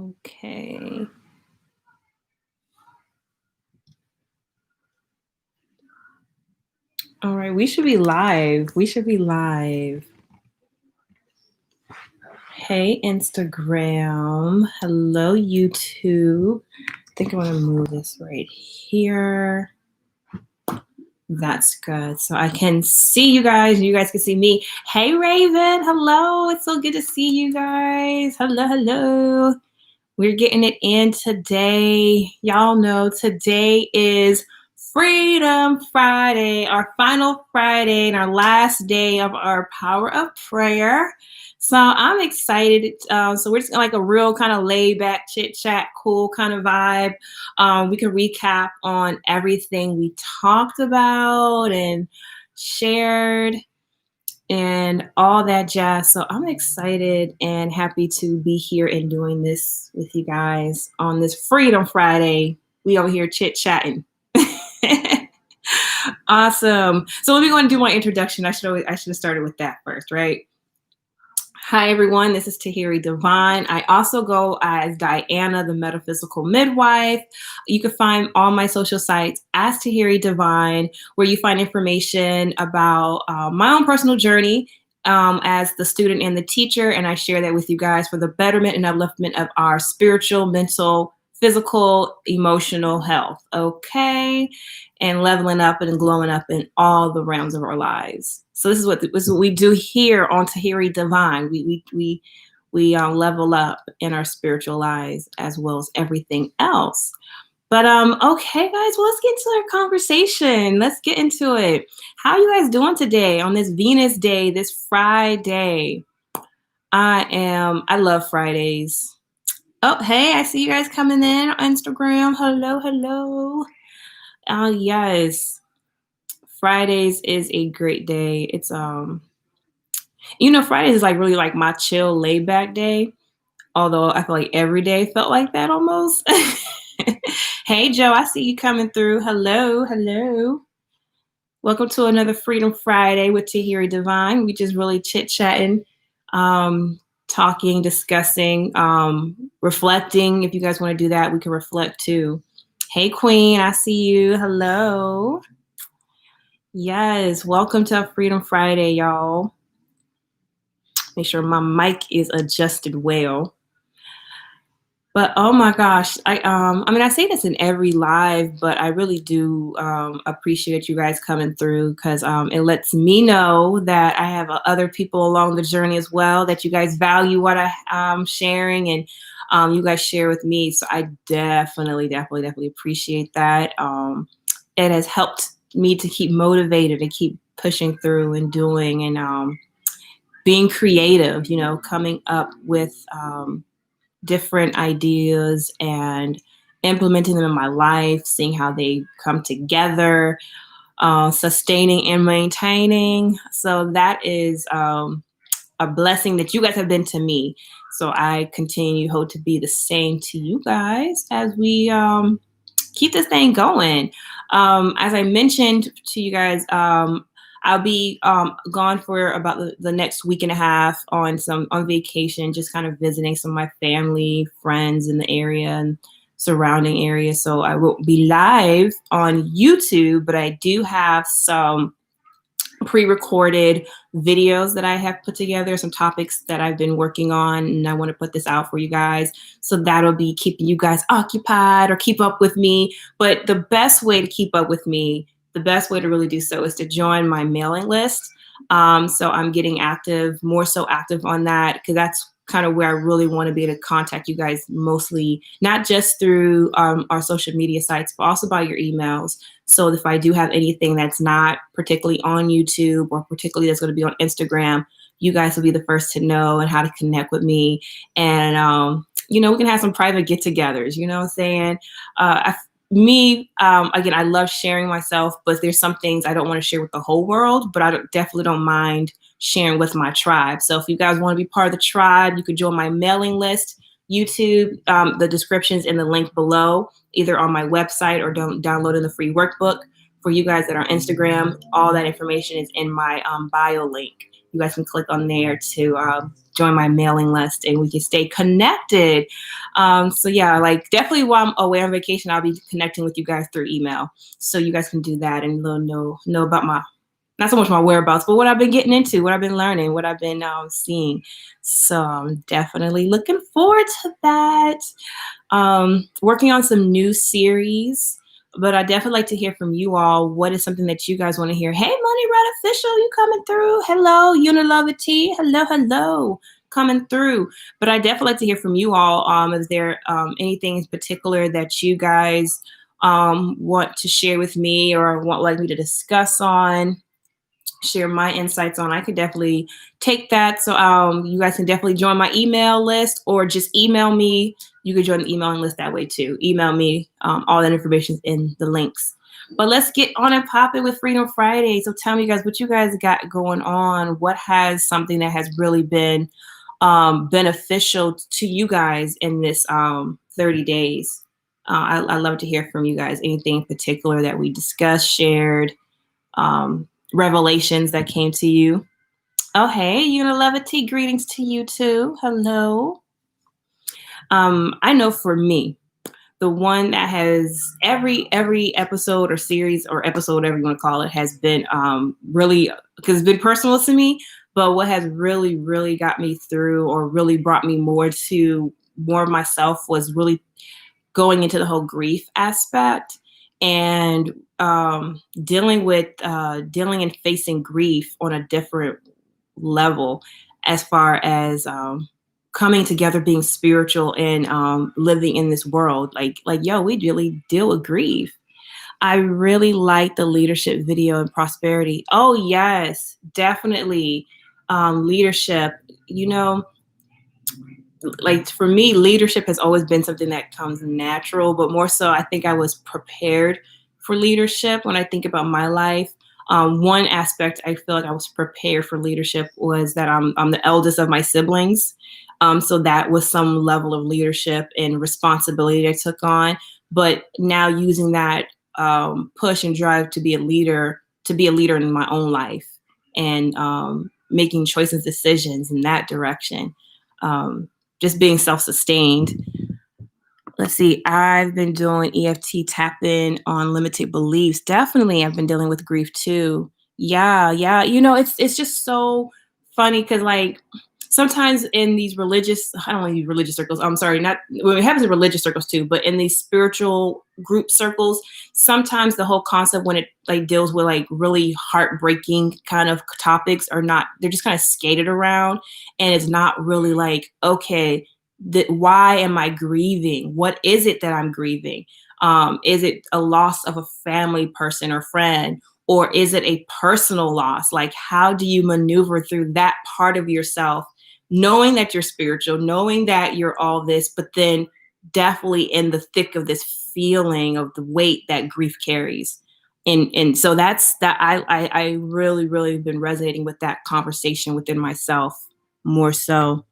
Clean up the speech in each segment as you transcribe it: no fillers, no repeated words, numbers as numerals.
Okay. All right, we should be live. Hey, Instagram. Hello, YouTube. I think I want to move this right here. That's good. So I can see you guys, and you guys can see me. Hey, Raven. Hello. It's so good to see you guys. Hello. We're getting it in today. Y'all know today is Freedom Friday, our final Friday and our last day of our Power of Prayer. So I'm excited. So we're just like a real kind of laid back, chit chat, cool kind of vibe. We can recap on everything we talked about and shared and all that jazz. So I'm excited and happy to be here and doing this with you guys on this Freedom Friday. We over here chit chatting. Awesome. So let me go and do my introduction. I should have started with that first, right? Hi, everyone. This is Tahiri Divine. I also go as Diana, the Metaphysical Midwife. You can find all my social sites as Tahiri Divine, where you find information about my own personal journey as the student and the teacher. And I share that with you guys for the betterment and upliftment of our spiritual, mental, physical, emotional health. Okay. And leveling up and glowing up in all the realms of our lives. So this is what we do here on Tahiri Divine. We level up in our spiritual lives as well as everything else. But okay, guys, well, let's get into our conversation. Let's get into it. How are you guys doing today on this Venus day, this Friday? I love Fridays. Oh, hey, I see you guys coming in on Instagram. Hello. Yes. Fridays is a great day. It's Fridays is like really like my chill laid back day. Although I feel like every day felt like that almost. Hey Joe, I see you coming through. Hello. Welcome to another Freedom Friday with Tahiri Divine. We just really chit-chatting, talking, discussing, reflecting. If you guys want to do that, we can reflect too. Hey Queen, I see you. Hello. Yes, welcome to Freedom Friday, y'all. Make sure my mic is adjusted well. But oh my gosh, I say this in every live, but I really do appreciate you guys coming through because it lets me know that I have other people along the journey as well, that you guys value what I'm sharing and you guys share with me. So I definitely appreciate that. It has helped me to keep motivated and keep pushing through and doing and being creative, coming up with different ideas and implementing them in my life, seeing how they come together, sustaining and maintaining. So that is a blessing that you guys have been to me. So I hope to be the same to you guys as we keep this thing going. As I mentioned to you guys, I'll be gone for about the next week and a half on vacation, just kind of visiting some of my family, friends in the area and surrounding areas. So I won't be live on YouTube, but I do have some pre-recorded videos that I have put together, some topics that I've been working on, and I want to put this out for you guys. So that'll be keeping you guys occupied or keep up with me. But the best way to keep up with me, the best way to really do so is to join my mailing list. So I'm getting more so active on that because that's kind of where I really want to be able to contact you guys mostly, not just through our social media sites, but also by your emails. So if I do have anything that's not particularly on YouTube or particularly that's going to be on Instagram, you guys will be the first to know and how to connect with me. And, we can have some private get-togethers, you know what I'm saying? Again, I love sharing myself, but there's some things I don't want to share with the whole world, but I definitely don't mind sharing with my tribe. So if you guys want to be part of the tribe, you can join my mailing list, YouTube, the description's in the link below, either on my website or downloading the free workbook. For you guys that are on Instagram, all that information is in my bio link. You guys can click on there to join my mailing list and we can stay connected. So yeah, like definitely while I'm away on vacation, I'll be connecting with you guys through email. So you guys can do that and know about my, not so much my whereabouts, but what I've been getting into, what I've been learning, what I've been seeing. So I'm definitely looking forward to that. Working on some new series, but I definitely like to hear from you all. What is something that you guys want to hear? Hey, Money Red Official, you coming through? Hello, Unilovity. Hello, coming through. But I definitely like to hear from you all. Is there anything in particular that you guys want to share with me or want like me to discuss on? Share my insights on, I could definitely take that. So you guys can definitely join my email list or just email me. You can join the emailing list that way too. Email me. All that information is in the links. But let's get on and popping with Freedom Friday. So tell me guys what you guys got going on. What has something that has really been beneficial to you guys in this 30 days? I love to hear from you guys. Anything in particular that we discussed, shared, revelations that came to you. Oh, hey, Unilovity, greetings to you too. Hello. I know for me, the one that has every episode or series or episode, whatever you want to call it, has been really, because it's been personal to me, but what has really, really got me through or really brought me more of myself was really going into the whole grief aspect and dealing and facing grief on a different level as far as coming together, being spiritual and living in this world. Like, yo, we really deal with grief. I really like the leadership video and prosperity. Oh, yes, definitely. Leadership, like for me, leadership has always been something that comes natural, but more so, I think I was prepared for leadership when I think about my life. One aspect I feel like I was prepared for leadership was that I'm the eldest of my siblings. So that was some level of leadership and responsibility I took on. But now using that push and drive to be a leader in my own life and making choices, decisions in that direction. Just being self-sustained. Let's see. I've been doing EFT tap-in on limited beliefs. Definitely, I've been dealing with grief too. Yeah. It's just so funny because like sometimes in these religious, I don't want to use religious circles. I'm sorry, not well, it happens in religious circles too, but in these spiritual group circles, sometimes the whole concept when it like deals with like really heartbreaking kind of topics are not, they're just kind of skated around and it's not really like, okay, why am I grieving? What is it that I'm grieving? Is it a loss of a family person or friend? Or is it a personal loss? Like, how do you maneuver through that part of yourself, knowing that you're spiritual, knowing that you're all this, but then definitely in the thick of this feeling of the weight that grief carries. And so that's that I really, really been resonating with that conversation within myself more so.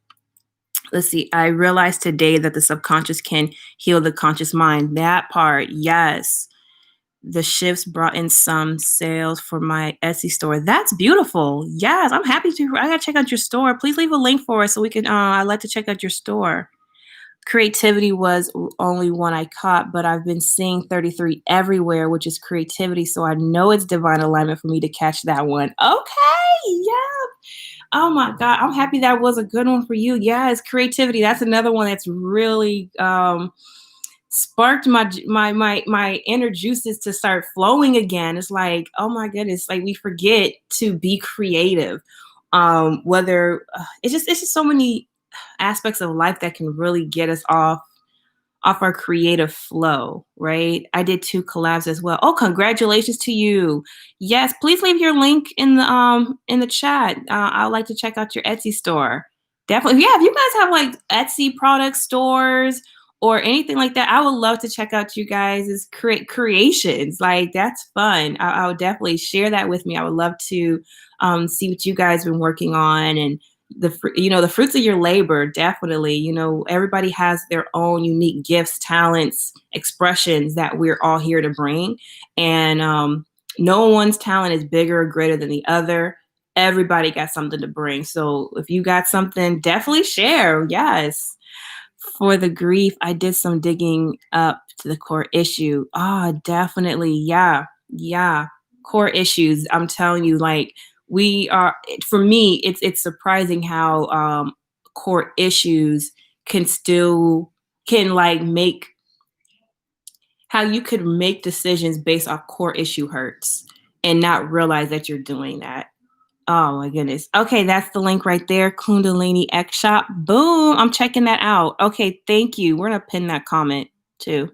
Let's see. I realized today that the subconscious can heal the conscious mind. That part, yes. The shifts brought in some sales for my Etsy store. That's beautiful. Yes, I'm happy to. I gotta check out your store. Please leave a link for us so we can. I'd like to check out your store. Creativity was only one I caught, but I've been seeing 33 everywhere, which is creativity. So I know it's divine alignment for me to catch that one. Okay, yeah. Oh my God, I'm happy that was a good one for you. Yeah, it's creativity. That's another one that's really sparked my inner juices to start flowing again. It's like, oh my goodness, like we forget to be creative. Whether it's just so many aspects of life that can really get us off our creative flow, right? I did 2 collabs as well. Oh, congratulations to you. Yes, please leave your link in the chat. I'd like to check out your Etsy store. Definitely. Yeah, if you guys have like Etsy product stores or anything like that, I would love to check out you guys' creations. Like that's fun. I would definitely share that with me. I would love to see what you guys been working on and the fruits of your labor. Definitely, everybody has their own unique gifts, talents, expressions that we're all here to bring, and no one's talent is bigger or greater than the other. everybody got something to bring. So if you got something, definitely share. Yes. For the grief, I did some digging up to the core issue. Ah, definitely. Yeah. Yeah. Core issues. I'm telling you, like we are for me, it's surprising how core issues can like make how you could make decisions based off core issue hurts and not realize that you're doing that. Oh my goodness. Okay, that's the link right there. Kundalini X Shop. Boom. I'm checking that out. Okay, thank you. We're gonna pin that comment too.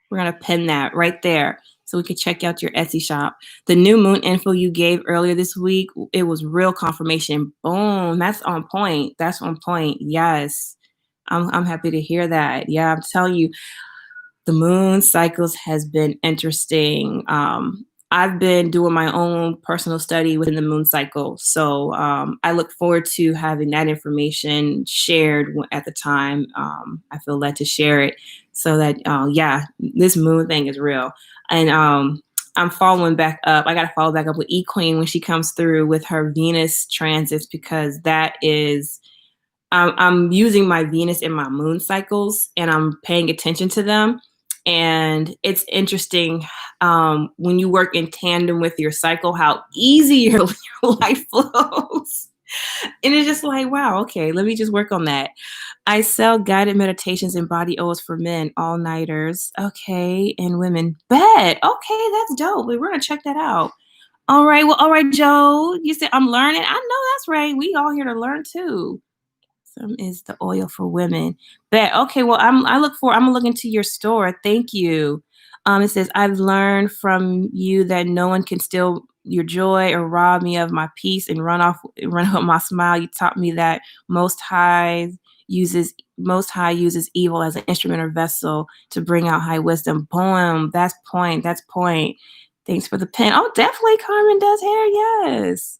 We're gonna pin that right there so we can check out your Etsy shop. The new moon info you gave earlier this week, it was real confirmation. Boom. That's on point. That's on point. Yes. I'm happy to hear that. Yeah, I'm telling you, the moon cycles has been interesting. I've been doing my own personal study within the moon cycle. So I look forward to having that information shared at the time. I feel led to share it so that, yeah, this moon thing is real. And I'm following back up. I got to follow back up with E Queen when she comes through with her Venus transits, because that is I'm using my Venus and my moon cycles and I'm paying attention to them. And it's interesting when you work in tandem with your cycle, how easy your life flows. And it's just like, wow, okay, let me just work on that. I sell guided meditations and body oils for men, all nighters. Okay. And women. Bet. Okay, that's dope. We're going to check that out. All right. Well, all right, Joe. You said I'm learning. I know that's right. We all here to learn too. Some is the oil for women. But okay, well, I'm gonna look into your store. Thank you. It says, I've learned from you that no one can steal your joy or rob me of my peace and run off with my smile. You taught me that most high uses evil as an instrument or vessel to bring out high wisdom. Boom. That's point. That's point. Thanks for the pen. Oh, definitely Carmen does hair. Yes.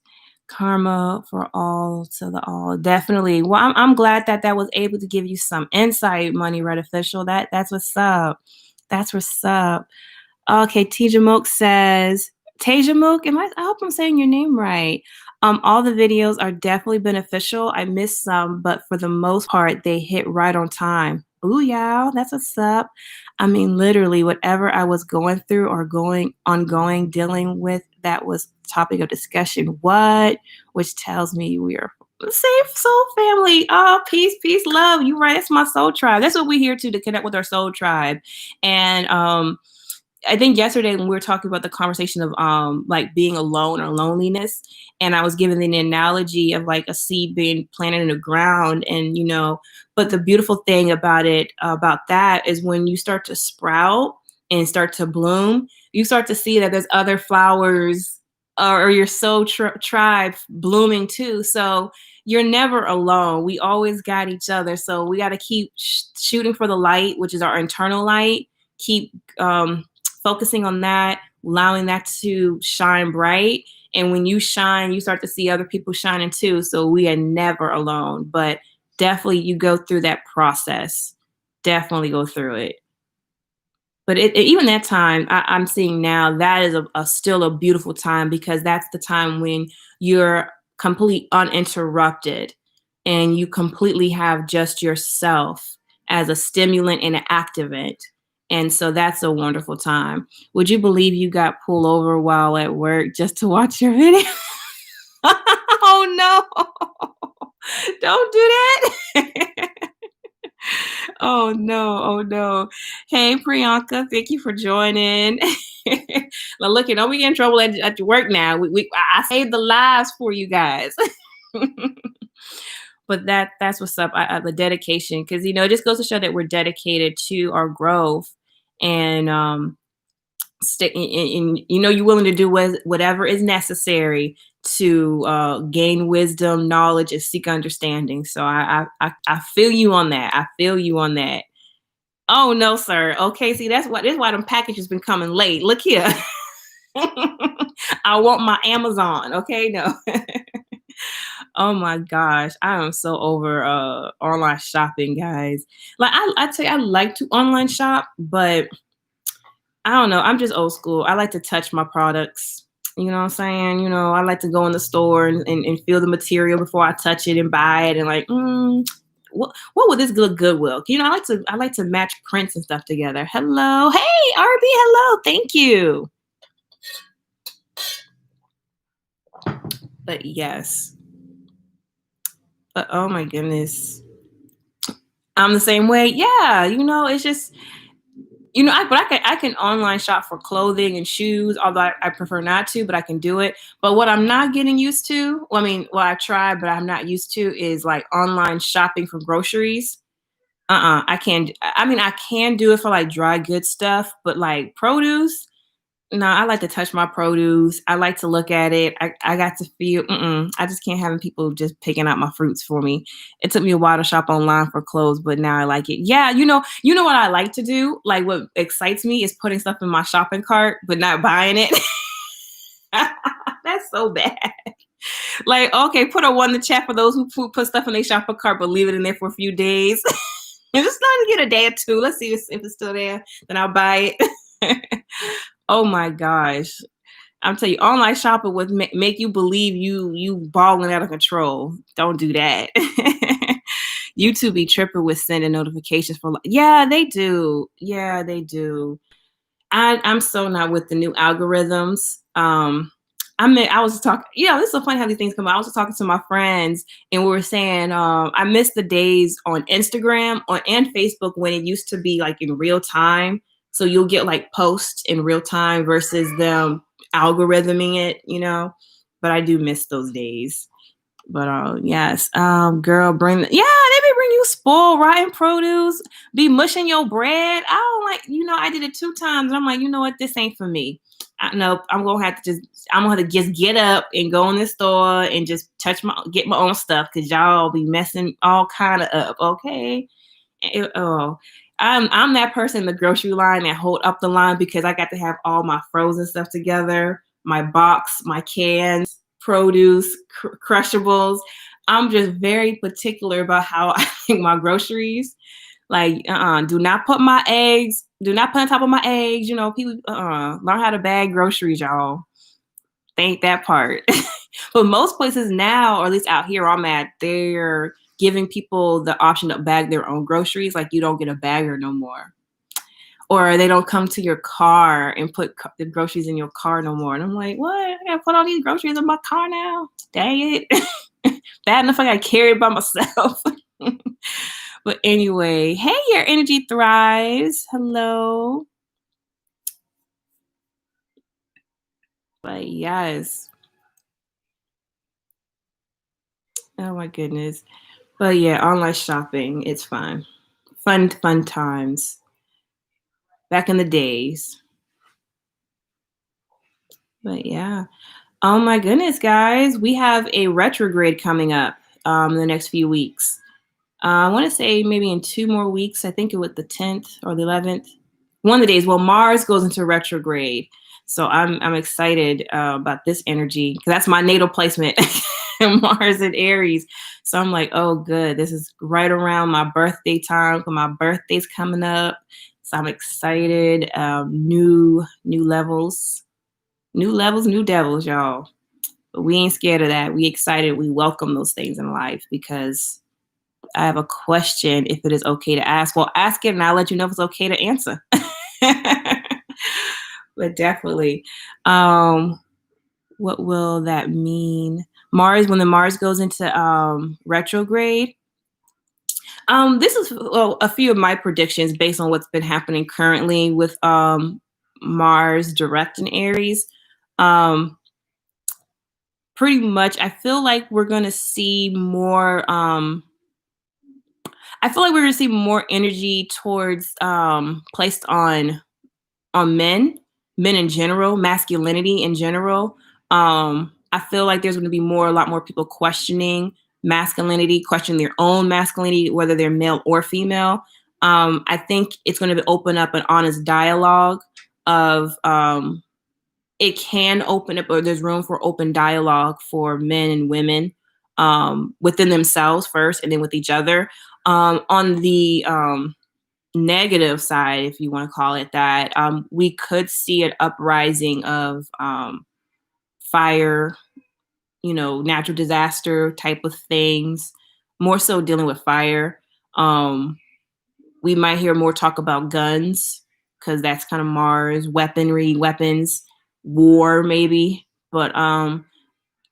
Karma for all to the all. Definitely. Well, I'm glad that was able to give you some insight, Money Red Official. That's what's up. That's what's up. Okay, Tasia Mook says, Tasia Mook, I hope I'm saying your name right. All the videos are definitely beneficial. I missed some, but for the most part, they hit right on time. Ooh, y'all, that's what's up. I mean, literally, whatever I was going through or dealing with, that was topic of discussion. Which tells me we are the same soul family. Oh, peace, peace, love. You right. That's my soul tribe. That's what we're here to connect with our soul tribe. And I think yesterday when we were talking about the conversation of like being alone or loneliness, and I was given the analogy of like a seed being planted in the ground, and but the beautiful thing about that is when you start to sprout and start to bloom, you start to see that there's other flowers or your soul tribe blooming too. So you're never alone. We always got each other. So we got to keep shooting for the light, which is our internal light. Keep focusing on that, allowing that to shine bright. And when you shine, you start to see other people shining too. So we are never alone, but definitely you go through that process. Definitely go through it. But even that time, I'm seeing now that is still a beautiful time, because that's the time when you're completely uninterrupted and you completely have just yourself as a stimulant and an activant. And so that's a wonderful time. Would you believe you got pulled over while at work just to watch your video? Oh, no. Don't do that. Oh, no. Oh, no. Hey, Priyanka, thank you for joining. Now, look, don't we get in trouble at your work now. I saved the lives for you guys. But that's what's up. The dedication, because, it just goes to show that we're dedicated to our growth. And you're willing to do whatever is necessary to gain wisdom, knowledge, and seek understanding. So I feel you on that. I feel you on that. Oh no, sir. Okay, see, this is why them packages been coming late. Look here. I want my Amazon. Okay, no. Oh my gosh, I am so over online shopping, guys. Like I tell you, I like to online shop, but I don't know. I'm just old school. I like to touch my products. You know what I'm saying? You know, I like to go in the store and feel the material before I touch it and buy it and like, what would this look good with? You know, I like to match prints and stuff together. Hello. Hey, RB, hello. Thank you. But yes. But oh my goodness. I'm the same way. Yeah, you know, it's just I can online shop for clothing and shoes, although I prefer not to, but I can do it. But what I'm not getting used to, I tried, but I'm not used to is like online shopping for groceries. I can't. I mean, I can do it for like dry goods stuff, but like produce, no, I like to touch my produce. I like to look at it. I got to feel, I just can't have people just picking out my fruits for me. It took me a while to shop online for clothes, but now I like it. Yeah, you know what I like to do? Like what excites me is putting stuff in my shopping cart, but not buying it. That's so bad. Like, okay, put a one in the chat for those who put stuff in their shopping cart, but leave it in there for a few days. And just let it get a day or two. Let's see if it's still there. Then I'll buy it. Oh my gosh. I'm telling you, online shopping would make you believe you balling out of control. Don't do that. YouTube be tripping with sending notifications for yeah, they do. Yeah, they do. I'm so not with the new algorithms. I was talking, this is so funny how these things come out. I was just talking to my friends and we were saying, I miss the days on Instagram and Facebook when it used to be like in real time. So you'll get like posts in real time versus them algorithming it, but I do miss those days. But yes, girl, they be bring you spoiled rotten produce, be mushing your bread. I don't like, I did it 2 times and I'm like, you know what, this ain't for me. Nope, I'm gonna have to just get up and go in the store and just get my own stuff because y'all be messing all kind of up. Okay. I'm that person in the grocery line that hold up the line because I got to have all my frozen stuff together, my box, my cans, produce, crushables. I'm just very particular about how I make my groceries. Like, do not put on top of my eggs. People, learn how to bag groceries, y'all. Think that part. But most places now, or at least out here I'm at, they're giving people the option to bag their own groceries. Like you don't get a bagger no more. Or they don't come to your car and put the groceries in your car no more. And I'm like, what? I gotta put all these groceries in my car now? Dang it. Bad enough I gotta carry it by myself. But anyway, hey, your energy thrives. Hello. But yes. Oh my goodness. But yeah, online shopping, it's fun. Fun times. Back in the days. But yeah. Oh my goodness, guys. We have a retrograde coming up in the next few weeks. I want to say maybe in 2 more weeks. I think it was the 10th or the 11th. One of the days. Well, Mars goes into retrograde. So I'm excited about this energy because that's my natal placement. Mars in Aries. So I'm like, oh, good. This is right around my birthday time. My birthday's coming up. So I'm excited. New levels. New levels, new devils, y'all. But we ain't scared of that. We excited. We welcome those things in life because I have a question if it is okay to ask. Well, ask it and I'll let you know if it's okay to answer. But definitely. What will that mean? When the Mars goes into retrograde. This is a few of my predictions based on what's been happening currently with Mars direct in Aries. Pretty much, I feel like we're going to see more. I feel like we're going to see more energy towards placed on men in general, masculinity in general. I feel like there's going to be a lot more people questioning masculinity, questioning their own masculinity, whether they're male or female. I think it's going to open up an honest dialogue of it can open up, or there's room for open dialogue for men and women within themselves first and then with each other. On the negative side, if you want to call it that, we could see an uprising of fire, natural disaster type of things, more so dealing with fire. We might hear more talk about guns because that's kind of Mars, weaponry, weapons, war maybe. But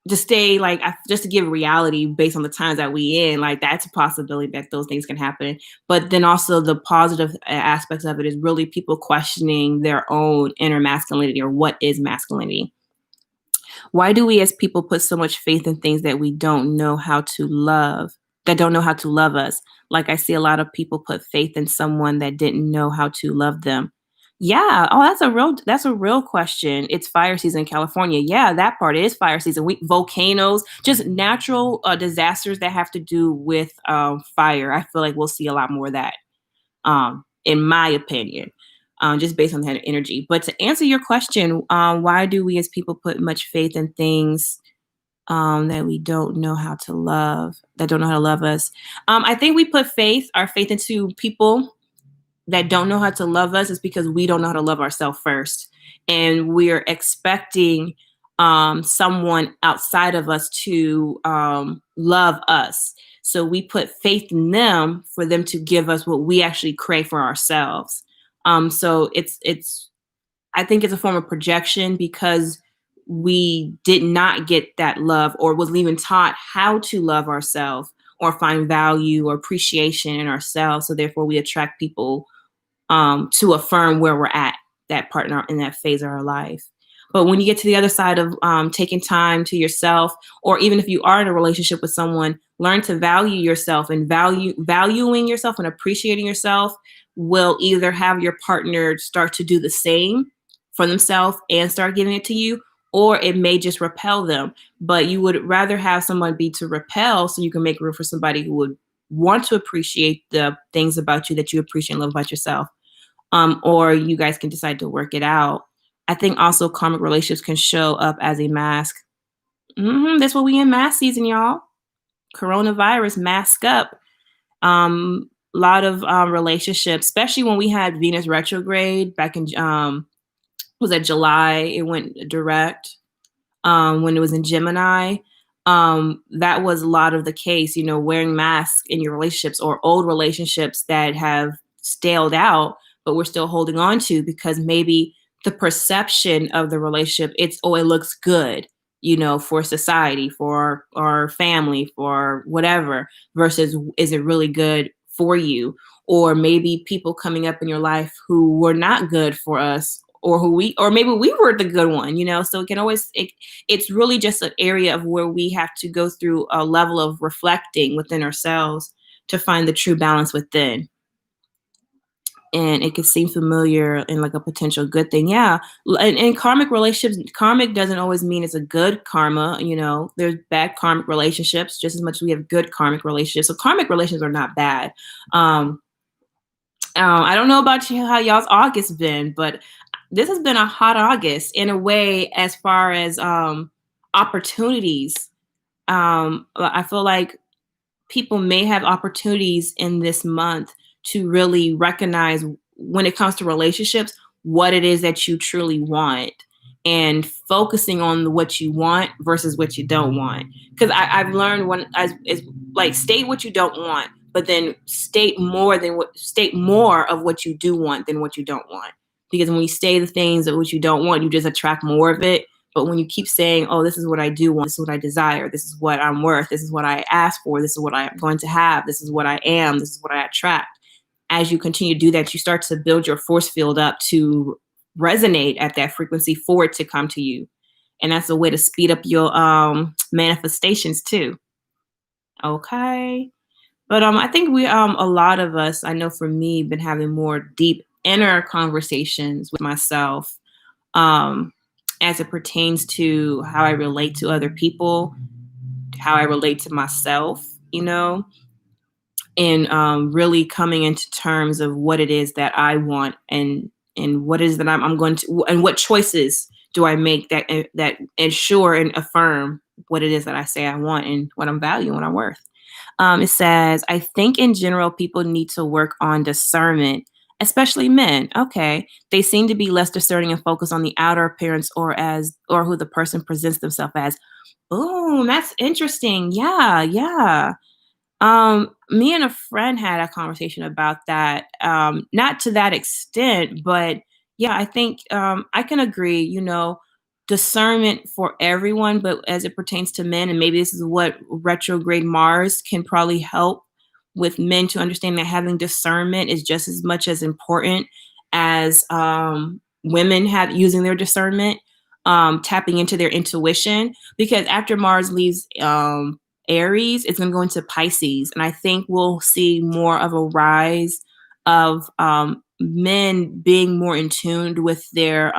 just just to give reality based on the times that we in, like that's a possibility that those things can happen. But then also the positive aspects of it is really people questioning their own inner masculinity, or what is masculinity. Why do we as people put so much faith in things that we don't know how to love, that don't know how to love us? Like I see a lot of people put faith in someone that didn't know how to love them. Yeah. Oh, that's a real question. It's fire season in California. Yeah, that part is fire season. Volcanoes, just natural disasters that have to do with fire. I feel like we'll see a lot more of that, in my opinion, just based on that energy. But to answer your question, why do we as people put much faith in things that we don't know how to love, that don't know how to love us? I think we put our faith into people that don't know how to love us is because we don't know how to love ourselves first. And we're expecting someone outside of us to love us. So we put faith in them for them to give us what we actually crave for ourselves. So I think it's a form of projection because we did not get that love or wasn't even taught how to love ourselves or find value or appreciation in ourselves. So therefore we attract people to affirm where we're at, that partner in that phase of our life. But when you get to the other side of taking time to yourself, or even if you are in a relationship with someone, learn to value yourself, and valuing yourself and appreciating yourself will either have your partner start to do the same for themselves and start giving it to you, or it may just repel them. But you would rather have someone be to repel so you can make room for somebody who would want to appreciate the things about you that you appreciate and love about yourself. Or you guys can decide to work it out. I think also karmic relationships can show up as a mask. That's what we in mask season, y'all. Coronavirus, mask up. A lot of relationships, especially when we had Venus retrograde back in was that July? It went direct. When it was in Gemini, that was a lot of the case. Wearing masks in your relationships, or old relationships that have staled out, but we're still holding on to because maybe the perception of the relationship, it looks good, for society, for our family, for whatever, versus is it really good for you? Or maybe people coming up in your life who were not good for us, or maybe we were the good one, so it's really just an area of where we have to go through a level of reflecting within ourselves to find the true balance within. And it could seem familiar and like a potential good thing. Yeah. And karmic relationships, karmic doesn't always mean it's a good karma. There's bad karmic relationships just as much as we have good karmic relationships. So karmic relationships are not bad. I don't know about you, how y'all's August been, but this has been a hot August in a way as far as opportunities. I feel like people may have opportunities in this month to really recognize, when it comes to relationships, what it is that you truly want, and focusing on what you want versus what you don't want. Because I've learned is like, state what you don't want, but then state more of what you do want than what you don't want. Because when you say the things of what you don't want, you just attract more of it. But when you keep saying, oh, this is what I do want, this is what I desire, this is what I'm worth, this is what I ask for, this is what I'm going to have, this is what I am, this is what I attract. As you continue to do that, you start to build your force field up to resonate at that frequency for it to come to you. And that's a way to speed up your manifestations too. Okay. But I think a lot of us, I know for me, been having more deep inner conversations with myself as it pertains to how I relate to other people, how I relate to myself, and really coming into terms of what it is that I want, and what it is that I'm going to, and what choices do I make that ensure and affirm what it is that I say I want and what I'm valuing, what I'm worth. It says, I think in general, people need to work on discernment especially men. Okay. They seem to be less discerning and focused on the outer appearance or who the person presents themselves as. Boom, that's interesting. Yeah, yeah. Me and a friend had a conversation about that. Not to that extent, but yeah, I think I can agree, discernment for everyone, but as it pertains to men, and maybe this is what retrograde Mars can probably help with men to understand that having discernment is just as much as important as women have using their discernment, tapping into their intuition. Because after Mars leaves Aries, it's going to go into Pisces. And I think we'll see more of a rise of men being more in tune with their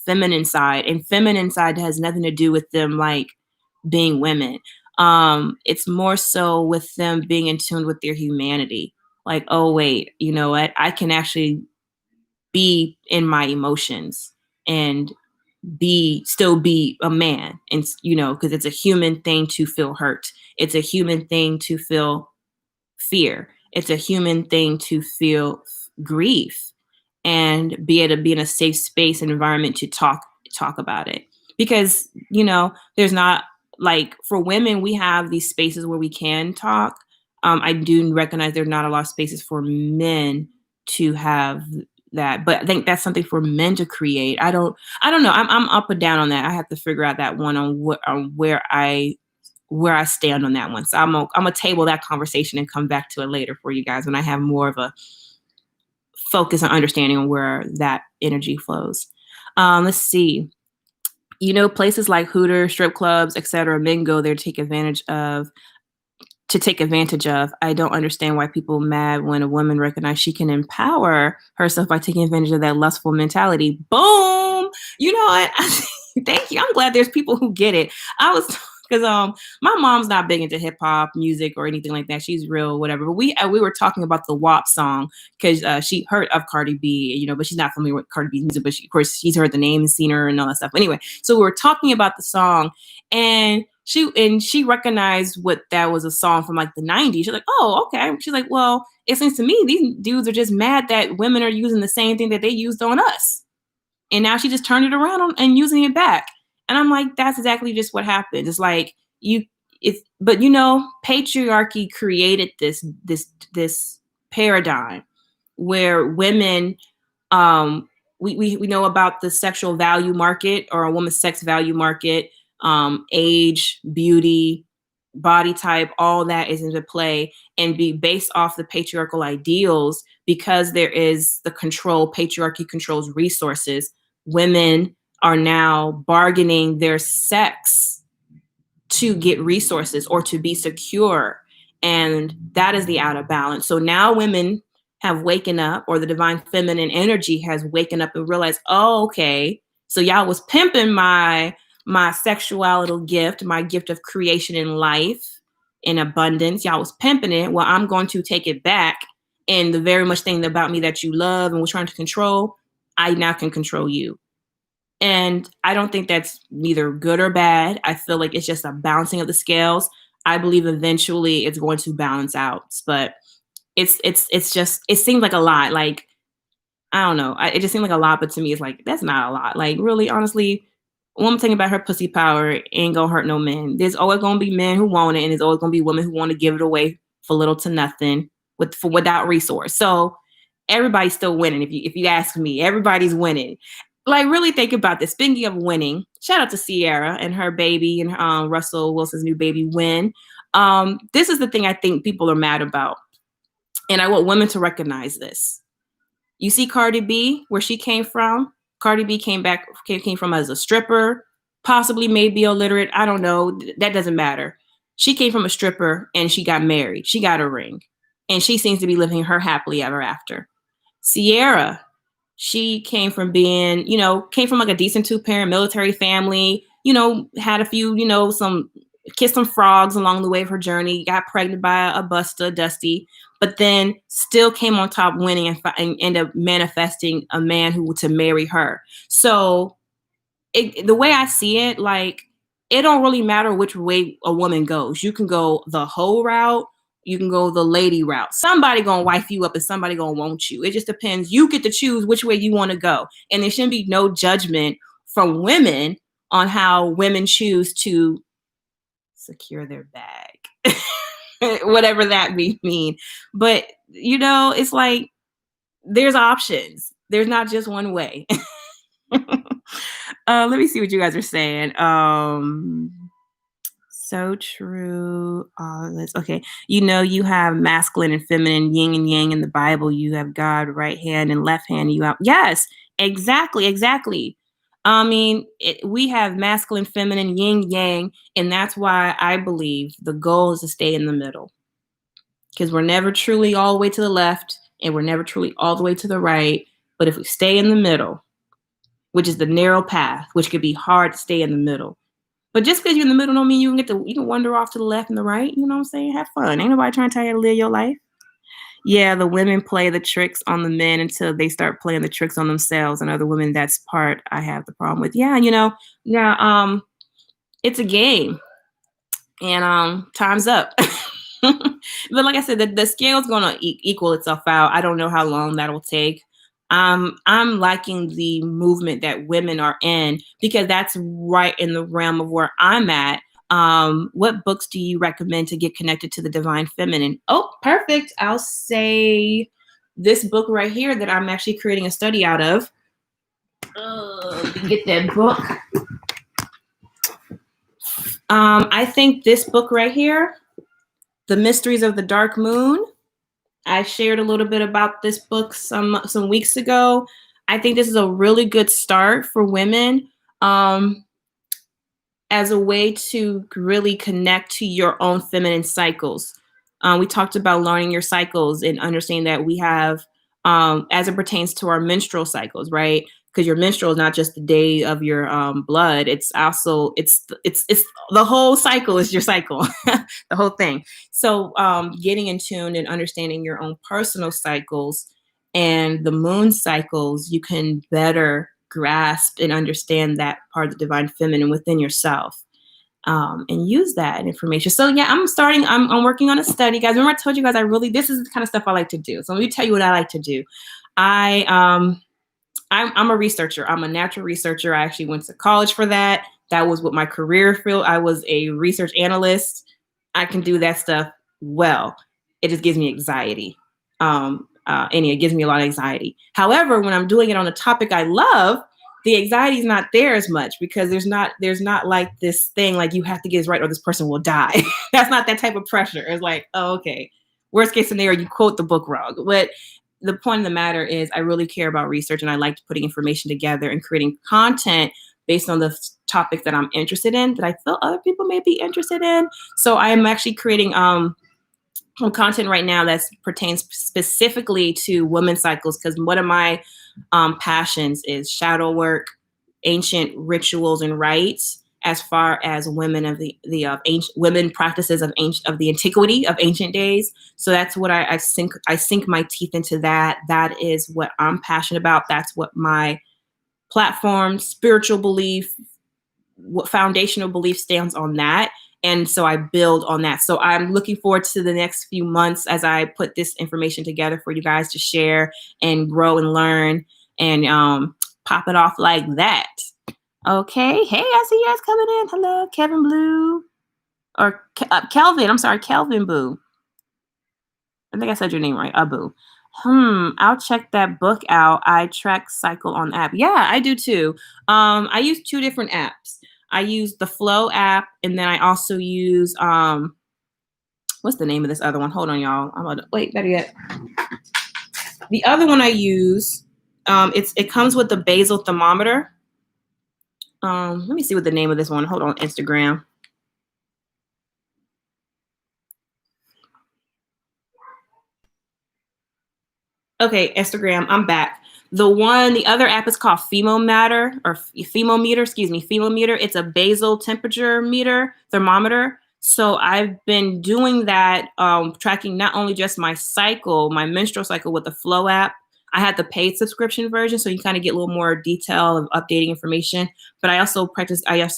feminine side. And feminine side has nothing to do with them like being women. It's more so with them being in tune with their humanity. Like, oh, wait, you know what? I can actually be in my emotions and be a man, and because it's a human thing to feel hurt, it's a human thing to feel fear, it's a human thing to feel grief, and be able to be in a safe space and environment to talk about it. Because there's not, like, for women, we have these spaces where we can talk. I do recognize there's not a lot of spaces for men to have that, but I think that's something for men to create. I don't know. I'm up and down on that. I have to figure out that one on where I stand on that one. So I'm gonna table that conversation and come back to it later for you guys when I have more of a focus and understanding on where that energy flows. Let's see. Places like Hooters, strip clubs, etc. Men go there to take advantage of. I don't understand why people mad when a woman recognizes she can empower herself by taking advantage of that lustful mentality. Boom! You know what? Thank you. I'm glad there's people who get it. Because my mom's not big into hip hop music or anything like that. She's real whatever. But we were talking about the WAP song because she heard of Cardi B, but she's not familiar with Cardi B's music. But of course, she's heard the name and seen her and all that stuff. Anyway, so we were talking about the song, and she recognized what that was, a song from like the 90s. She's like, oh, okay. She's like, well, it seems to me these dudes are just mad that women are using the same thing that they used on us. And now she just turned it around and using it back. And I'm like, that's exactly just what happened. It's like but patriarchy created this paradigm where women, we know about the sexual value market, or a woman's sex value market, age, beauty, body type, all that is into play, and be based off the patriarchal ideals. Because there is the control, patriarchy controls resources. Women are now bargaining their sex to get resources or to be secure. And that is the out of balance. So now women have waken up, or the divine feminine energy has waken up and realized, oh, okay, so y'all was pimping my sexuality gift, my gift of creation in life, in abundance. Y'all was pimping it. Well, I'm going to take it back. And the very much thing about me that you love and was trying to control, I now can control you. And I don't think that's neither good or bad. I feel like it's just a balancing of the scales. I believe eventually it's going to balance out, but it's just, it seems like a lot. Like, I don't know. It just seemed like a lot, but to me, it's like, that's not a lot. Like, really, honestly, one thing about her pussy power ain't gonna hurt no men. There's always gonna be men who want it, and there's always gonna be women who want to give it away for little to nothing without resource. So everybody's still winning. If you ask me, everybody's winning. Like, really think about this. Speaking of winning, shout out to Sierra and her baby, and Russell Wilson's new baby, Win. This is the thing I think people are mad about. And I want women to recognize this. You see Cardi B, where she came from. Cardi B came from as a stripper, possibly maybe illiterate. I don't know. That doesn't matter. She came from a stripper and she got married. She got a ring. And she seems to be living her happily ever after. Sierra, she came from being, came from like a decent 2-parent military family, had a few, kissed some frogs along the way of her journey, got pregnant by a Busta, Dusty, but then still came on top winning and ended up manifesting a man who to marry her. So the way I see it, like, it don't really matter which way a woman goes. You can go the whole route, You can go the lady route. Somebody gonna wife you up and somebody gonna want you. It just depends. You get to choose which way you want to go. And there shouldn't be no judgment from women on how women choose to secure their bag. Whatever that may mean. But, you know, it's like there's options. There's not just one way. Let me see what you guys are saying. So true. Okay. You know, you have masculine and feminine, yin and yang in the Bible. You have God right hand and left hand. You have, yes, exactly. I mean, we have masculine, feminine, yin, yang, and that's why I believe the goal is to stay in the middle, because we're never truly all the way to the left and we're never truly all the way to the right. But if we stay in the middle, which is the narrow path, which could be hard to stay in the middle. But just because you're in the middle don't mean you can wander off to the left and the right. You know what I'm saying? Have fun. Ain't nobody trying to tell you how to live your life. Yeah, the women play the tricks on the men until they start playing the tricks on themselves. And other women, that's part I have the problem with. Yeah, it's a game. And time's up. But like I said, the scale's gonna equal itself out. I don't know how long that'll take. I'm liking the movement that women are in, because that's right in the realm of where I'm at. What books do you recommend to get connected to the divine feminine? Oh, perfect. I'll say this book right here that I'm actually creating a study out of. Get that book. I think this book right here, The Mysteries of the Dark Moon. I shared a little bit about this book some weeks ago. I think this is a really good start for women as a way to really connect to your own feminine cycles. We talked about learning your cycles and understanding that we have, as it pertains to our menstrual cycles, right? Because your menstrual is not just the day of your blood. It's also, it's the whole cycle is your cycle, the whole thing. So getting in tune and understanding your own personal cycles and the moon cycles, you can better grasp and understand that part of the divine feminine within yourself. And use that information. So yeah, I'm working on a study, guys. Remember I told you guys, this is the kind of stuff I like to do. So let me tell you what I like to do. I'm a researcher. I'm a natural researcher. I actually went to college for that. That was what my career field. I was a research analyst. I can do that stuff well. It just gives me anxiety. And it gives me a lot of anxiety. However, when I'm doing it on a topic I love, the anxiety is not there as much, because there's not like this thing like you have to get this right or this person will die. That's not that type of pressure. It's like, oh, okay. Worst case scenario, you quote the book wrong. But the point of the matter is I really care about research, and I like putting information together and creating content based on the topic that I'm interested in, that I feel other people may be interested in. So I am actually creating content right now that pertains specifically to women's cycles, because one of my passions is shadow work, ancient rituals and rites, as far as women of the ancient women practices of the antiquity of ancient days. So that's what I sink my teeth into. That is what I'm passionate about. That's what my platform, spiritual belief, what foundational belief stands on that. And so I build on that. So I'm looking forward to the next few months as I put this information together for you guys to share and grow and learn and pop it off like that. Okay. Hey, I see you guys coming in. Hello, Kevin Blue. Or Kelvin. I'm sorry, Kelvin Boo. I think I said your name right. Abu. I'll check that book out. I track cycle on app. Yeah, I do too. I use 2 different apps. I use the Flow app, and then I also use what's the name of this other one? Hold on, y'all. Wait, better yet. The other one I use, it comes with the basal thermometer. Let me see what the name of this one. Hold on, Instagram. Okay, Instagram, I'm back. The other app is called Femometer. It's a basal temperature thermometer. So I've been doing that, tracking not only just my menstrual cycle with the Flow app. I had the paid subscription version, so you kind of get a little more detail of updating information. But I also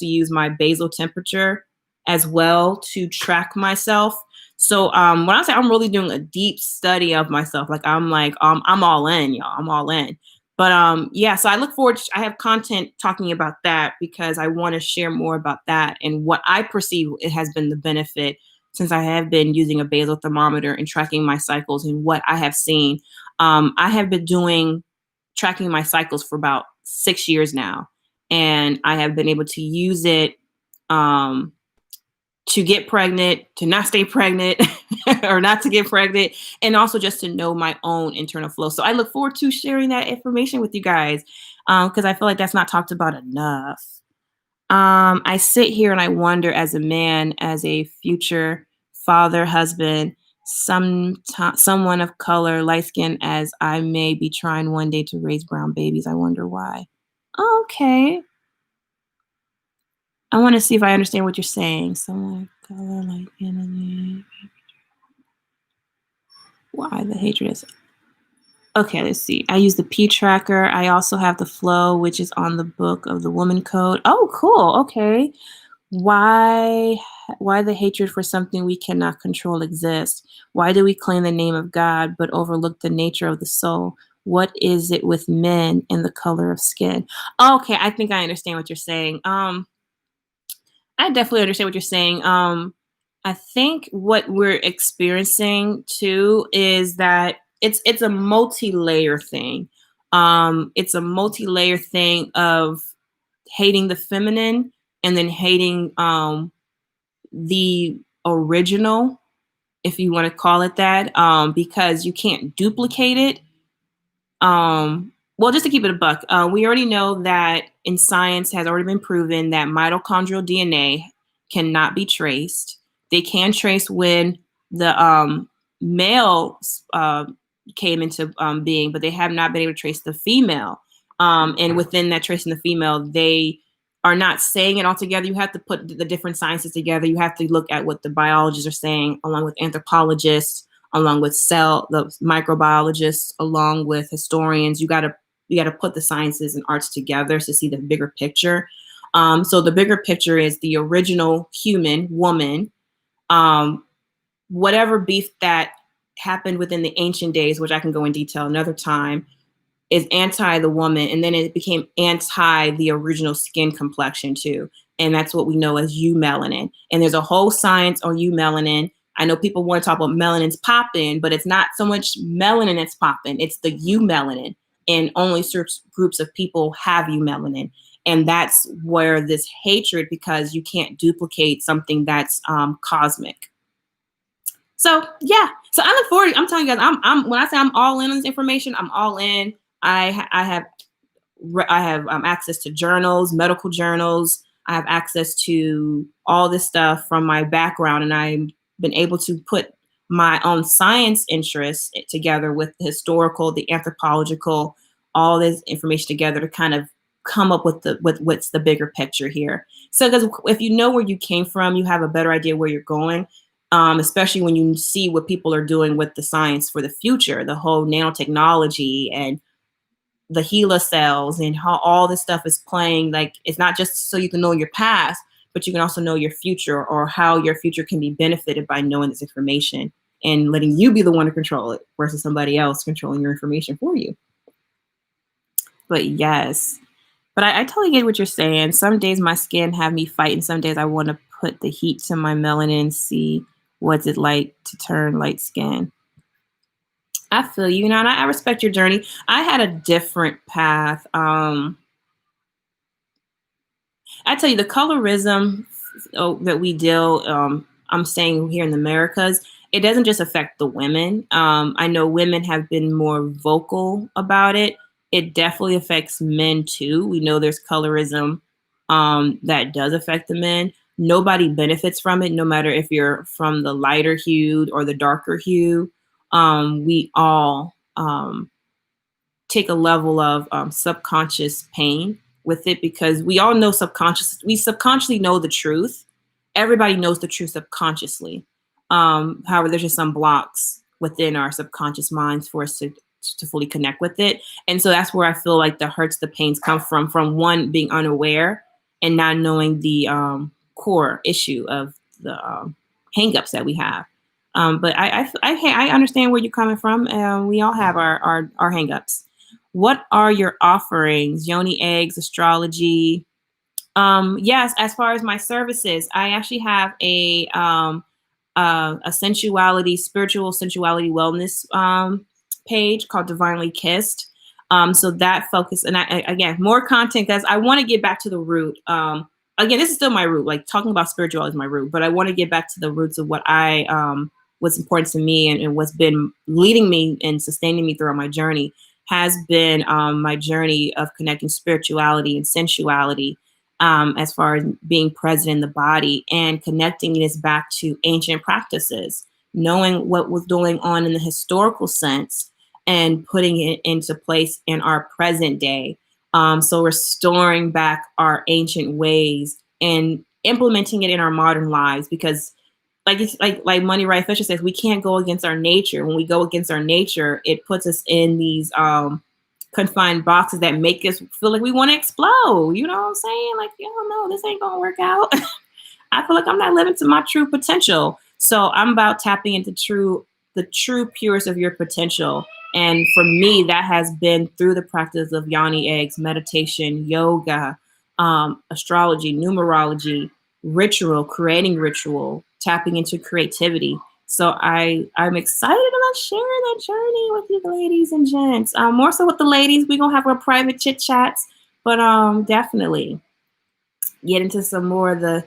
use my basal temperature as well to track myself. So when I say I'm really doing a deep study of myself, I'm all in, y'all. I'm all in. But yeah, so I look forward to, I have content talking about that because I want to share more about that and what I perceive it has been the benefit since I have been using a basal thermometer and tracking my cycles and what I have seen. I have been doing tracking my cycles for about 6 years now, and I have been able to use it um, to get pregnant, to not stay pregnant, or not to get pregnant, and also just to know my own internal flow. So I look forward to sharing that information with you guys because I feel like that's not talked about enough. I sit here and I wonder, as a man, as a future father, husband, someone of color, light skin, as I may be trying one day to raise brown babies. I wonder why. Okay. I want to see if I understand what you're saying. Someone of color, light skin, why the hatred is. Okay, let's see. I use the P tracker. I also have the flow, which is on the book of the woman code. Oh, cool. Okay. Why the hatred for something we cannot control exists? Why do we claim the name of God but overlook the nature of the soul? What is it with men and the color of skin? Okay, I think I understand what you're saying. I definitely understand what you're saying. I think what we're experiencing too is that it's a multi-layer thing. It's a multi-layer thing of hating the feminine and then hating the original, if you want to call it that, because you can't duplicate it. Well, just to keep it a buck, we already know that in science has already been proven that mitochondrial DNA cannot be traced. They can trace when the male came into being, but they have not been able to trace the female. And within that tracing the female, they are not saying it all together. You have to put the different sciences together. You have to look at what the biologists are saying, along with anthropologists, the microbiologists, along with historians. You got to put the sciences and arts together to see the bigger picture. So the bigger picture is the original human woman, whatever beef that happened within the ancient days, which I can go in detail another time, is anti the woman, and then it became anti the original skin complexion too. And that's what we know as eumelanin. And there's a whole science on eumelanin. I know people want to talk about melanin's popping, but it's not so much melanin that's popping, it's the eumelanin. And only certain groups of people have eumelanin. And that's where this hatred, because you can't duplicate something that's cosmic. So yeah, so I look forward. I'm telling you guys, I'm when I say I'm all in on this information, I'm all in. I have access to journals, medical journals. I have access to all this stuff from my background, and I've been able to put my own science interests together with the historical, the anthropological, all this information together to kind of come up with what's the bigger picture here. So, because if you know where you came from, you have a better idea where you're going. Especially when you see what people are doing with the science for the future, the whole nanotechnology and the HeLa cells and how all this stuff is playing. Like, it's not just so you can know your past, but you can also know your future, or how your future can be benefited by knowing this information and letting you be the one to control it versus somebody else controlling your information for you. But yes, but I totally get what you're saying. Some days my skin have me fighting. Some days I want to put the heat to my melanin, see what's it like to turn light skin. I feel you, and I respect your journey. I had a different path. I tell you, the colorism that we deal, I'm saying here in the Americas, it doesn't just affect the women. I know women have been more vocal about it. It definitely affects men too. We know there's colorism that does affect the men. Nobody benefits from it, no matter if you're from the lighter hued or the darker hue. We all take a level of subconscious pain with it, because we all know we subconsciously know the truth. Everybody knows the truth subconsciously. However, there's just some blocks within our subconscious minds for us to fully connect with it. And so that's where I feel like the hurts, the pains come from one, being unaware and not knowing the core issue of the hangups that we have. But I understand where you're coming from. We all have our hangups. What are your offerings? Yoni eggs, astrology. Yes, as far as my services, I actually have a sensuality, spiritual sensuality wellness page called Divinely Kissed. So that focus, and again, more content because I want to get back to the root. Again, this is still my root. Like talking about spirituality is my root, but I want to get back to the roots of what what's important to me and what's been leading me and sustaining me throughout my journey has been my journey of connecting spirituality and sensuality as far as being present in the body and connecting this back to ancient practices, knowing what was going on in the historical sense and putting it into place in our present day. So restoring back our ancient ways and implementing it in our modern lives because like it's like Money Right Fisher says, we can't go against our nature. When we go against our nature, it puts us in these confined boxes that make us feel like we want to explode. You know what I'm saying? Like, yo, no, this ain't gonna work out. I feel like I'm not living to my true potential. So I'm about tapping into the true purest of your potential. And for me, that has been through the practice of Yoni eggs, meditation, yoga, astrology, numerology, ritual, creating ritual, tapping into creativity. So I'm excited about sharing that journey with you ladies and gents. More so with the ladies, we're gonna have our private chit chats, but definitely get into some more of the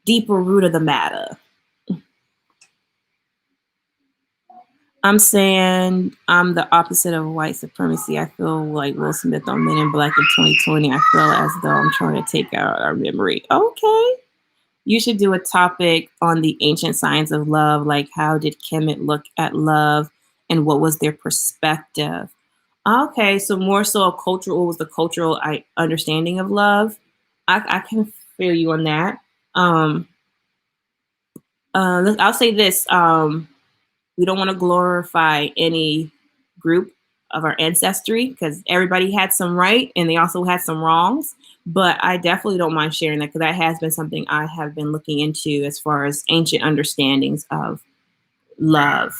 deeper root of the matter. I'm saying I'm the opposite of white supremacy. I feel like Will Smith on Men in Black in 2020. I feel as though I'm trying to take out our memory. Okay. You should do a topic on the ancient science of love, like how did Kemet look at love and what was their perspective? Okay, so more so a cultural, what was the cultural understanding of love? I can feel you on that. I'll say this. We don't want to glorify any group of our ancestry because everybody had some right and they also had some wrongs. But I definitely don't mind sharing that because that has been something I have been looking into as far as ancient understandings of love.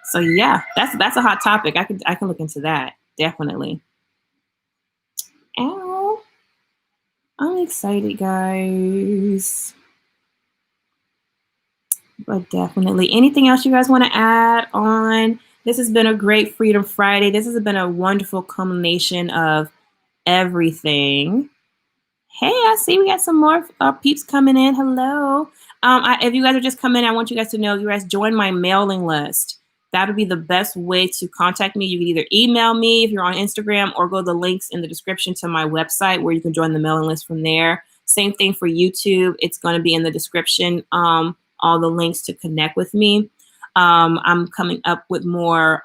So yeah, that's a hot topic. I can look into that definitely. Ow, I'm excited, guys. But definitely. Anything else you guys want to add on? This has been a great Freedom Friday. This has been a wonderful culmination of everything. Hey, I see we got some more peeps coming in. Hello. If you guys are just coming in, I want you guys to know you guys join my mailing list. That would be the best way to contact me. You can either email me if you're on Instagram or go to the links in the description to my website where you can join the mailing list from there. Same thing for YouTube. It's going to be in the description, all the links to connect with me. I'm coming up with more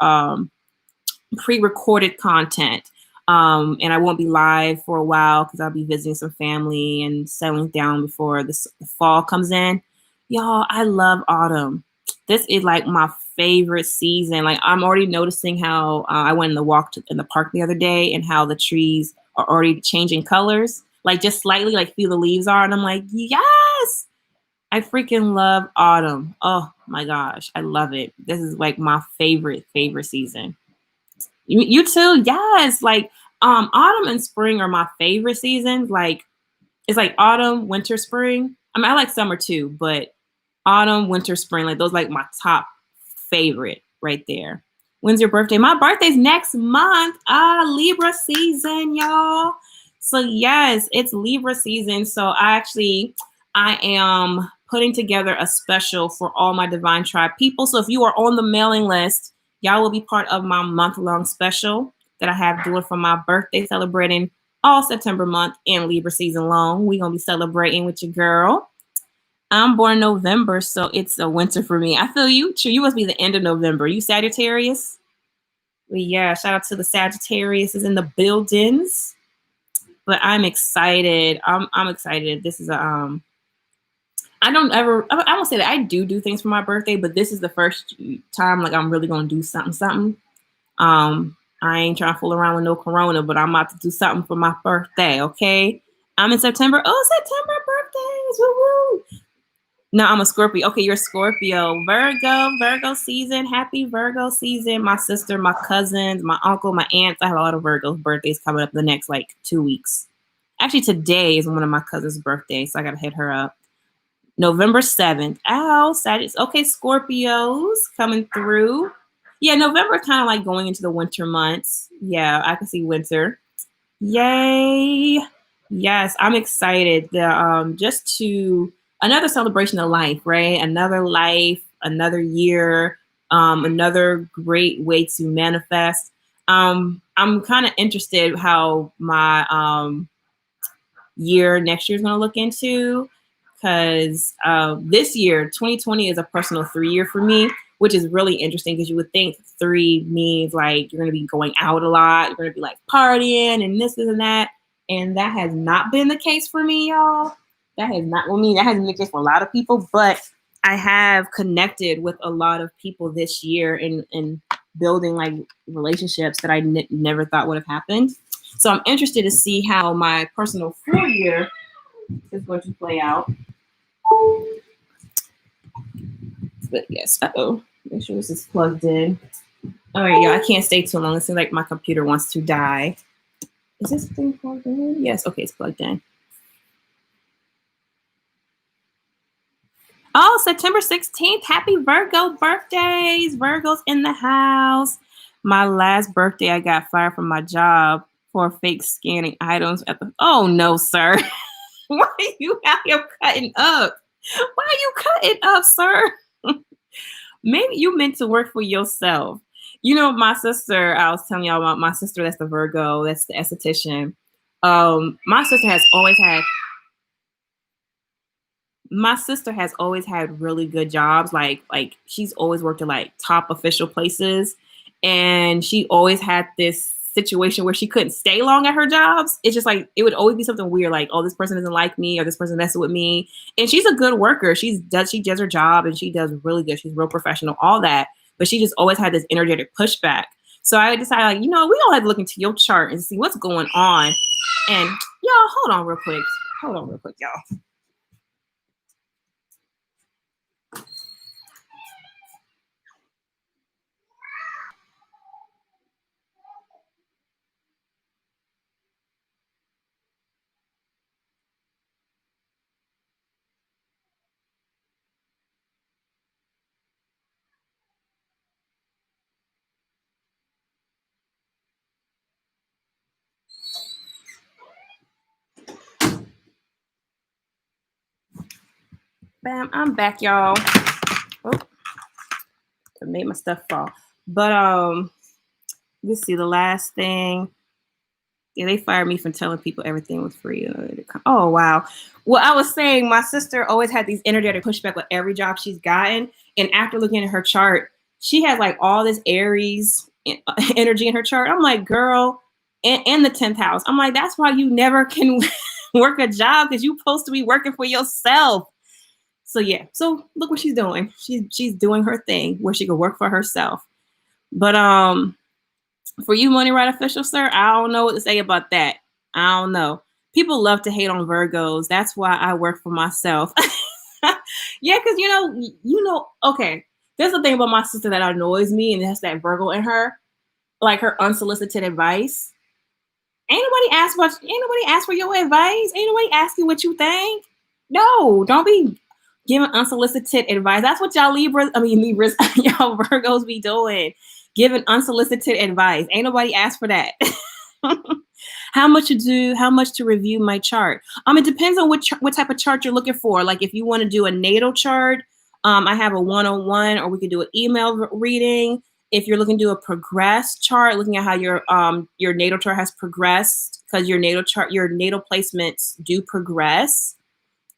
pre-recorded content. And I won't be live for a while because I'll be visiting some family and settling down before the fall comes in. Y'all, I love autumn. This is like my favorite season. Like I'm already noticing how I went in the walk in the park the other day and how the trees are already changing colors, like just slightly, like feel the leaves are. And I'm like, yes, I freaking love autumn. Oh my gosh, I love it. This is like my favorite season. You too? Yes. Like autumn and spring are my favorite seasons. Like it's like autumn, winter, spring. I mean, I like summer too, but autumn, winter, spring, like those like my top favorite right there. When's your birthday? My birthday's next month. Libra season, y'all. So yes, it's Libra season. So I am putting together a special for all my Divine Tribe people. So if you are on the mailing list, y'all will be part of my month-long special that I have doing for my birthday, celebrating all September month and Libra season long. We're going to be celebrating with your girl. I'm born in November, so it's a winter for me. I feel you. You must be the end of November. You Sagittarius? Well, yeah, shout out to the Sagittarius is in the buildings. But I'm excited. I'm excited. This is I won't say that I do things for my birthday, but this is the first time like I'm really gonna do something. I ain't trying to fool around with no corona, but I'm about to do something for my birthday, okay? I'm in September. Oh, September birthdays, woo-woo! No, I'm a Scorpio. Okay, you're a Scorpio. Virgo season. Happy Virgo season. My sister, my cousins, my uncle, my aunts. I have a lot of Virgo birthdays coming up the next like 2 weeks. Actually, today is one of my cousin's birthdays, so I gotta hit her up. November 7th. Ow, Sagittarius. Okay, Scorpios coming through. Yeah, November kind of like going into the winter months. Yeah, I can see winter. Yay. Yes, I'm excited. Just to another celebration of life, right? Another life, another year, another great way to manifest. I'm kind of interested how my year next year is going to look into, because this year 2020 is a personal 3 year for me, which is really interesting because you would think 3 means like you're going to be going out a lot, you're going to be like partying and this and that, and that has not been the case for me, y'all. That has not, well, me, that hasn't been the case for a lot of people, but I have connected with a lot of people this year and building like relationships that I never thought would have happened. So I'm interested to see how my personal 4 year is going to play out. But yes, make sure this is plugged in. All right, y'all, I can't stay too long. It seems like my computer wants to die. Is this thing plugged in? Yes, okay, it's plugged in. Oh, September 16th. Happy Virgo birthdays. Virgos in the house. My last birthday, I got fired from my job for fake scanning items at the. Oh, no, sir. Why are you out here cutting up? Why are you cutting up, sir? Maybe you meant to work for yourself. You know, my sister, I was telling y'all about my sister, that's the Virgo, that's the esthetician. My sister has always had really good jobs. Like she's always worked at like top official places. And she always had this situation where she couldn't stay long at her jobs. It's just like, it would always be something weird. Like, oh, this person doesn't like me, or this person messing with me. And she's a good worker. She does her job and she does really good. She's real professional, all that. But she just always had this energetic pushback. So I decided, like, we all have to look into your chart and see what's going on. And y'all, hold on real quick, y'all. Bam, I'm back, y'all. Oh, I made my stuff fall. But let's see, the last thing. Yeah, they fired me from telling people everything was free. Oh, wow. Well, I was saying my sister always had these energetic pushback with every job she's gotten. And after looking at her chart, she has like all this Aries energy in her chart. I'm like, girl, and the 10th house. I'm like, that's why you never can work a job, because you're supposed to be working for yourself. So yeah, so look what she's doing. She's doing her thing where she can work for herself. But for you, Money Right Official, sir, I don't know what to say about that. I don't know. People love to hate on Virgos. That's why I work for myself. Yeah, because okay. There's the thing about my sister that annoys me, and that's that Virgo in her, like her unsolicited advice. Ain't nobody ask for your advice. Ain't nobody ask you what you think. No, don't be giving unsolicited advice. That's what y'all Libras, y'all Virgos be doing. Giving unsolicited advice. Ain't nobody asked for that. How much to review my chart? It depends on what type of chart you're looking for. Like if you want to do a natal chart, I have a 1-on-1, or we could do an email reading. If you're looking to do a progress chart, looking at how your natal chart has progressed, because your natal placements do progress.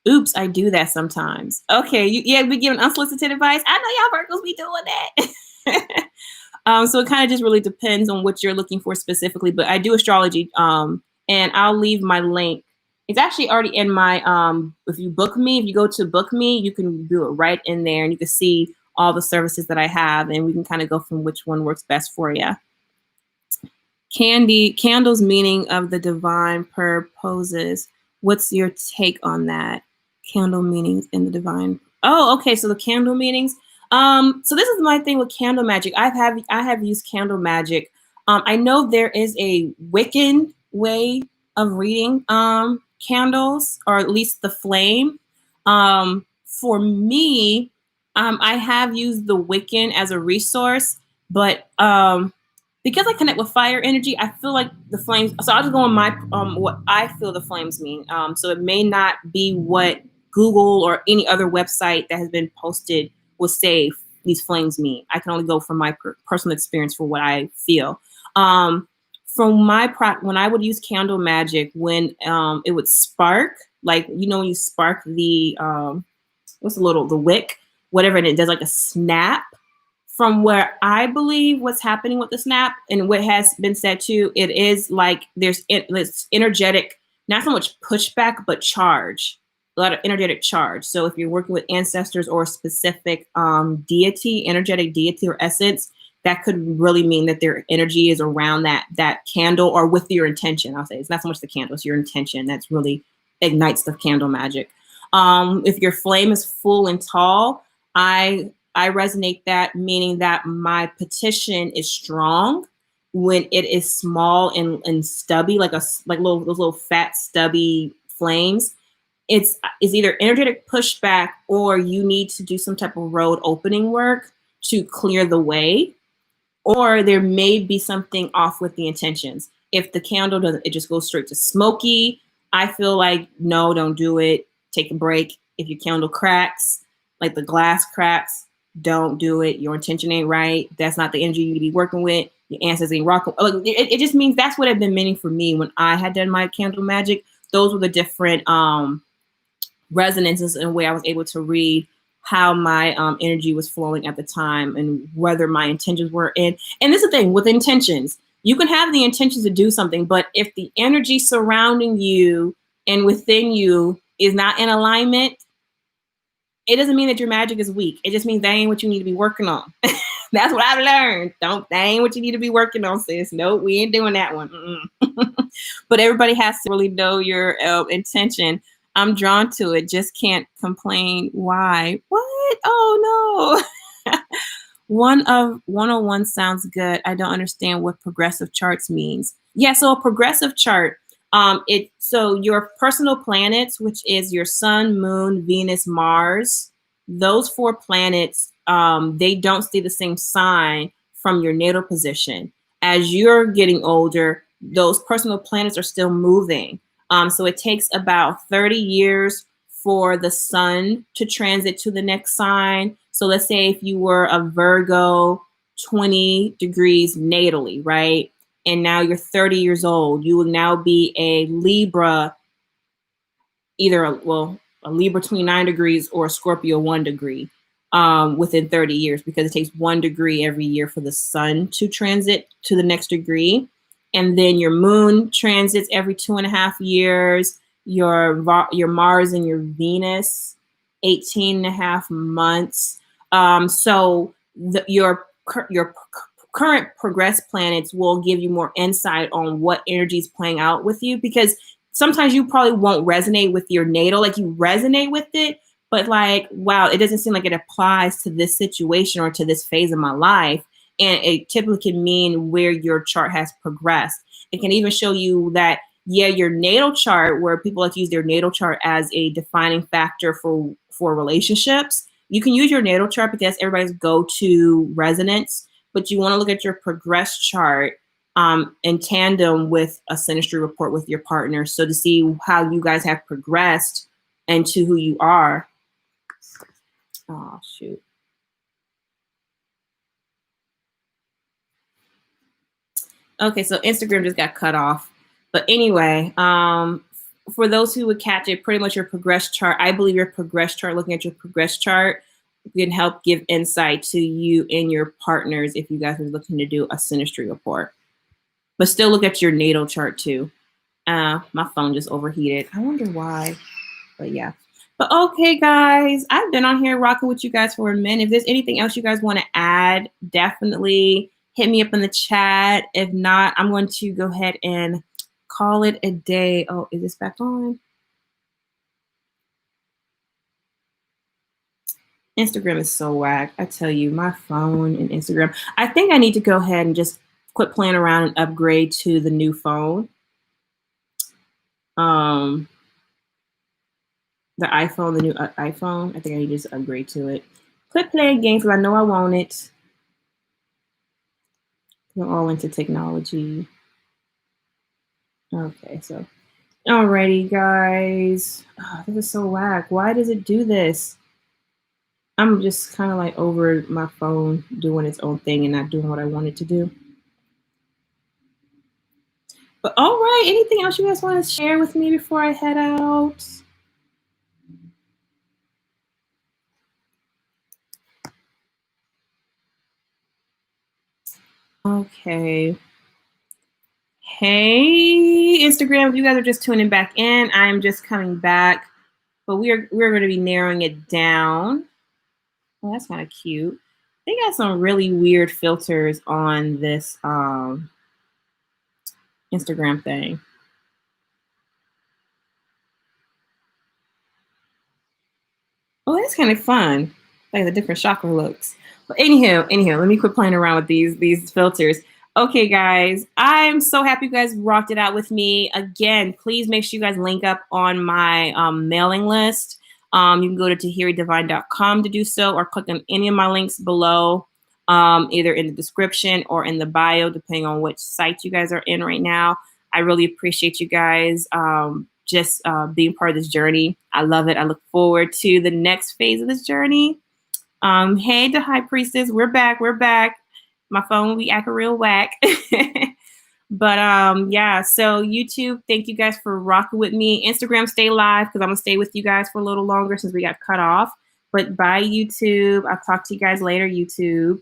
Oops, I do that sometimes. Okay, we giving unsolicited advice. I know y'all Virgos be doing that. So it kind of just really depends on what you're looking for specifically. But I do astrology, and I'll leave my link. It's actually already in my, if you go to book me, you can do it right in there, and you can see all the services that I have, and we can kind of go from which one works best for you. Candle's meaning of the divine purposes. What's your take on that? Candle meanings in the divine. Oh, okay. So the candle meanings. So this is my thing with candle magic. I have used candle magic. I know there is a Wiccan way of reading candles, or at least the flame. For me, I have used the Wiccan as a resource, but because I connect with fire energy, I feel like the flames. So I'll just go on my what I feel the flames mean. So it may not be what Google or any other website that has been posted will say these flames mean. I can only go from my personal experience for what I feel. From my when I would use candle magic, when it would spark, like when you spark the what's the wick, whatever, and it does like a snap. From where I believe what's happening with the snap and what has been said too, it is like there's this energetic, not so much pushback, but charge, a lot of energetic charge. So if you're working with ancestors or a specific deity, energetic deity or essence, that could really mean that their energy is around that candle or with your intention. I'll say it's not so much the candle, it's your intention that's really ignites the candle magic. If your flame is full and tall, I resonate that, meaning that my petition is strong. When it is small and stubby, like those little fat stubby flames, it's either energetic pushback or you need to do some type of road opening work to clear the way, or there may be something off with the intentions. If the candle doesn't, it just goes straight to smoky. I feel like, no, don't do it. Take a break. If your candle cracks, like the glass cracks, don't do it. Your intention ain't right. That's not the energy you need to be working with. Your ancestors ain't rocking. Like, it just means that's what it had been meaning for me when I had done my candle magic. Those were the different resonances and way I was able to read how my energy was flowing at the time and whether my intentions were in. And this is the thing with intentions. You can have the intentions to do something, but if the energy surrounding you and within you is not in alignment, it doesn't mean that your magic is weak. It just means that ain't what you need to be working on. That's what I've learned. That ain't what you need to be working on, sis. Nope, we ain't doing that one. But everybody has to really know your intention. I'm drawn to it. Just can't complain. Why? What? Oh no. 101 sounds good. I don't understand what progressive charts means. Yeah, so a progressive chart, so your personal planets, which is your sun, moon, Venus, Mars, those 4 planets, they don't stay the same sign from your natal position. As you're getting older, those personal planets are still moving. So it takes about 30 years for the sun to transit to the next sign. So let's say if you were a Virgo, 20 degrees natally, right? And now you're 30 years old, you will now be a Libra, either a Libra 29 degrees or a Scorpio 1 degree within 30 years, because it takes 1 degree every year for the sun to transit to the next degree. And then your moon transits every 2.5 years, your Mars and your Venus, 18.5 months. So your current progressed planets will give you more insight on what energy is playing out with you, because sometimes you probably won't resonate with your natal, like you resonate with it, but like, wow, it doesn't seem like it applies to this situation or to this phase of my life. And it typically can mean where your chart has progressed. It can even show you that, yeah, your natal chart, where people like to use their natal chart as a defining factor for relationships. You can use your natal chart because that's everybody's go-to resonance, but you want to look at your progressed chart in tandem with a synastry report with your partner. So to see how you guys have progressed and to who you are. Oh, shoot. Okay, so Instagram just got cut off. But anyway, for those who would catch it, pretty much your progress chart, I believe your progress chart, looking at your progress chart, can help give insight to you and your partners if you guys are looking to do a synastry report. But still look at your natal chart too. My phone just overheated. I wonder why, but yeah. But okay, guys, I've been on here rocking with you guys for a minute. If there's anything else you guys want to add, definitely hit me up in the chat. If not, I'm going to go ahead and call it a day. Oh, is this back on? Instagram is so whack. I tell you, my phone and Instagram. I think I need to go ahead and just quit playing around and upgrade to the new phone. The iPhone, the new iPhone. I think I need to just upgrade to it. Quit playing games because I know I want it. We're all into technology. Okay, so alrighty, guys. Oh, this is so whack. Why does it do this? I'm just kind of like over my phone doing its own thing and not doing what I wanted to do. But all right, anything else you guys want to share with me before I head out? Okay. Hey, Instagram, if you guys are just tuning back in, I'm just coming back, but we're going to be narrowing it down. Oh, that's kind of cute. They got some really weird filters on this Instagram thing. Oh, that's kind of fun. Like the different chakra looks. But anyhow, let me quit playing around with these filters. Okay, guys, I'm so happy you guys rocked it out with me. Again, please make sure you guys link up on my mailing list. You can go to tahiridivine.com to do so, or click on any of my links below, either in the description or in the bio, depending on which site you guys are in right now. I really appreciate you guys just being part of this journey. I love it. I look forward to the next phase of this journey. Hey, the High Priestess, we're back. We're back. My phone be acting real whack. But yeah, so YouTube, thank you guys for rocking with me. Instagram, stay live because I'm gonna stay with you guys for a little longer since we got cut off. But bye, YouTube. I'll talk to you guys later, YouTube.